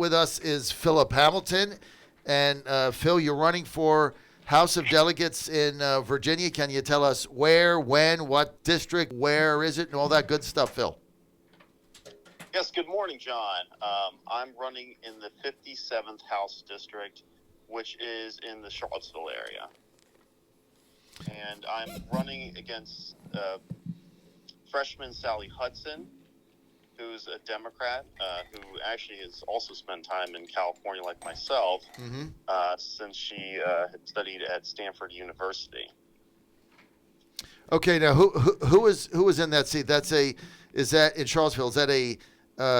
With us is Philip Hamilton. And Phil, you're running for House of Delegates in Virginia. Can you tell us where, when, what district, where is it, and all that good stuff, Phil? Yes, good morning, John. I'm running in the 57th House District, which is in the Charlottesville area. And I'm running against freshman Sally Hudson, who's a Democrat, who actually has also spent time in California like myself, since she had studied at Stanford University. Okay, now who is in that seat? Is that in Charlottesville? Is that a?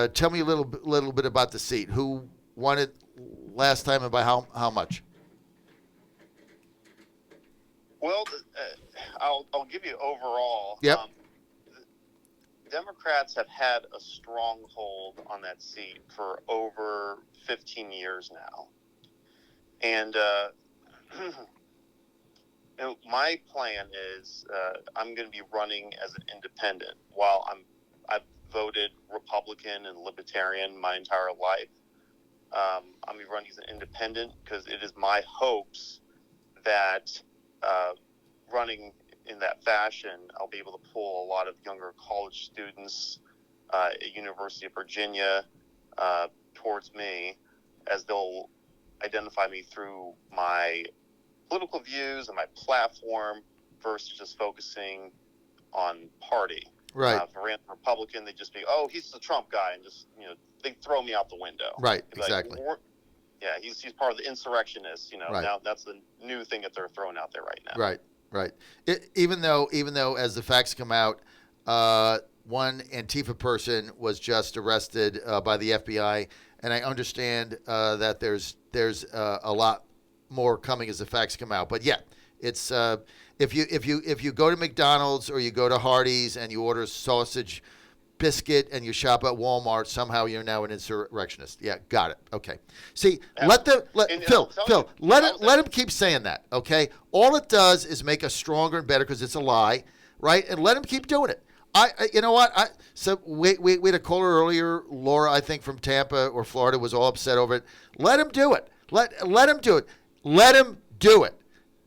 Tell me a little bit about the seat. Who won it last time and by how much? Well, I'll give you overall. Yep. Democrats have had a stronghold on that seat for over 15 years now. And my plan is I'm going to be running as an independent. While I've voted Republican and Libertarian my entire life, I'm going to be running as an independent because it is my hopes that running in that fashion, I'll be able to pull a lot of younger college students at University of Virginia towards me, as they'll identify me through my political views and my platform versus just focusing on party. Right. If I ran Republican, they'd just be, oh, he's the Trump guy, and just, they throw me out the window. Right, Like, exactly. yeah, he's part of the insurrectionists, Right. Now that's the new thing that they're throwing out there right now. Right. Even though, as the facts come out, one Antifa person was just arrested by the FBI, and I understand that there's a lot more coming as the facts come out. But yeah, it's if you go to McDonald's or you go to Hardee's and you order sausage biscuit and you shop at Walmart, somehow you're now an insurrectionist. Yeah, got it. Okay. See, let him keep saying that, okay? All it does is make us stronger and better because it's a lie, right? And let him keep doing it. You know what? We had a caller earlier, Laura, I think from Tampa or Florida, was all upset over it. Let him do it. Let him do it. Let him do it.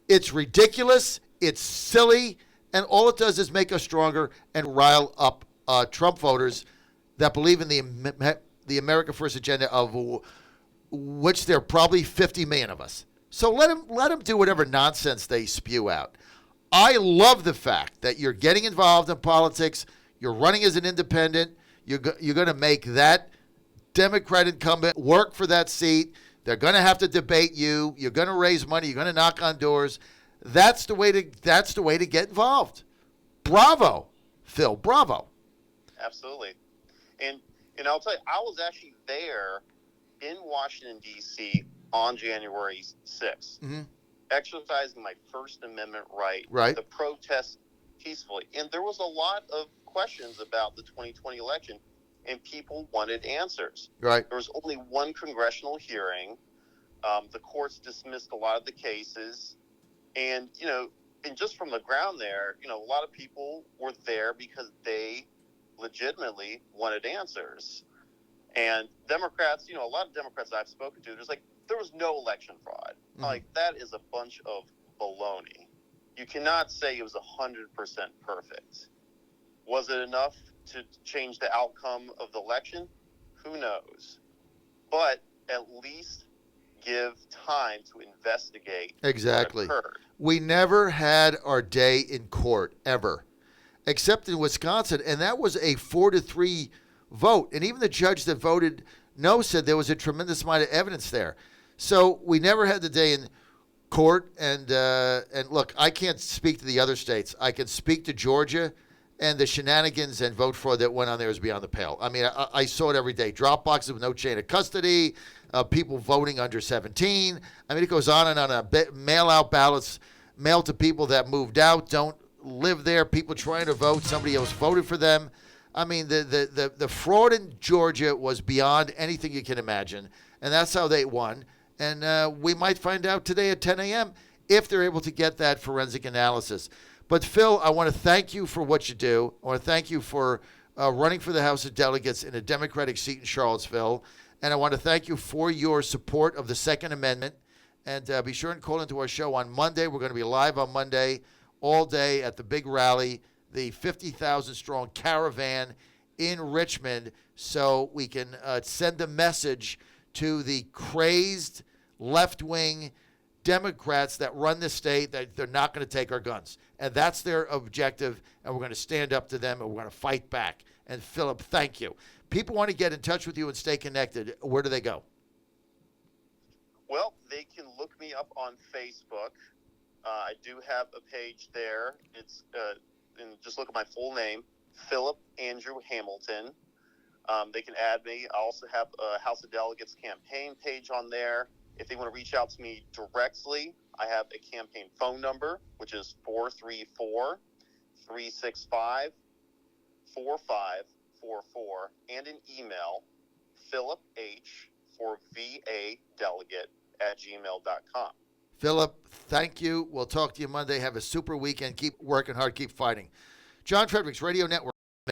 It's ridiculous. It's silly. And all it does is make us stronger and rile up Trump voters that believe in the America First agenda, of which there are probably 50 million of us. So let them do whatever nonsense they spew out. I love the fact that you're getting involved in politics. You're running as an independent. You're going to make that Democrat incumbent work for that seat. They're going to have to debate you. You're going to raise money. You're going to knock on doors. That's the way to get involved. Bravo, Phil. Bravo. Absolutely. And I'll tell you, I was actually there in Washington, D.C. on January 6th, exercising my First Amendment right to protest peacefully. And there was a lot of questions about the 2020 election, and people wanted answers. Right. There was only one congressional hearing. The courts dismissed a lot of the cases. And, and just from the ground there, a lot of people were there because they legitimately wanted answers. And Democrats, a lot of Democrats I've spoken to, there was no election fraud. Like, that is a bunch of baloney. You cannot say it was 100% perfect. Was it enough to change the outcome of the election? Who knows? But at least give time to investigate exactly what occurred. We never had our day in court, ever, except in Wisconsin, and that was a 4-3 vote. And even the judge that voted no said there was a tremendous amount of evidence there. So we never had the day in court. And look, I can't speak to the other states. I can speak to Georgia, and the shenanigans and vote fraud that went on there is beyond the pale. I mean, I saw it every day. Drop boxes with no chain of custody, people voting under 17. I mean, it goes on and on. Mail-out ballots mailed to people that moved out, don't live there, people trying to vote, somebody else voted for them. I mean, the fraud in Georgia was beyond anything you can imagine, and that's how they won. And we might find out today at 10 a.m. if they're able to get that forensic analysis. But, Phil, I want to thank you for what you do. I want to thank you for running for the House of Delegates in a Democratic seat in Charlottesville. And I want to thank you for your support of the Second Amendment. And be sure and call into our show on Monday. We're going to be live on Monday all day at the big rally, the 50,000 strong caravan in Richmond, so we can send a message to the crazed left-wing Democrats that run the state that they're not going to take our guns. And that's their objective, and we're going to stand up to them, and we're going to fight back. And Philip, thank you. People want to get in touch with you and stay connected. Where do they go? Well, they can look me up on Facebook. I do have a page there. It's and just look at my full name, Philip Andrew Hamilton. They can add me. I also have a House of Delegates campaign page on there. If they want to reach out to me directly, I have a campaign phone number, which is 434-365-4544, and an email, philiph4vadelegate@gmail.com. Philip, thank you. We'll talk to you Monday. Have a super weekend. Keep working hard. Keep fighting. John Fredericks Radio Network.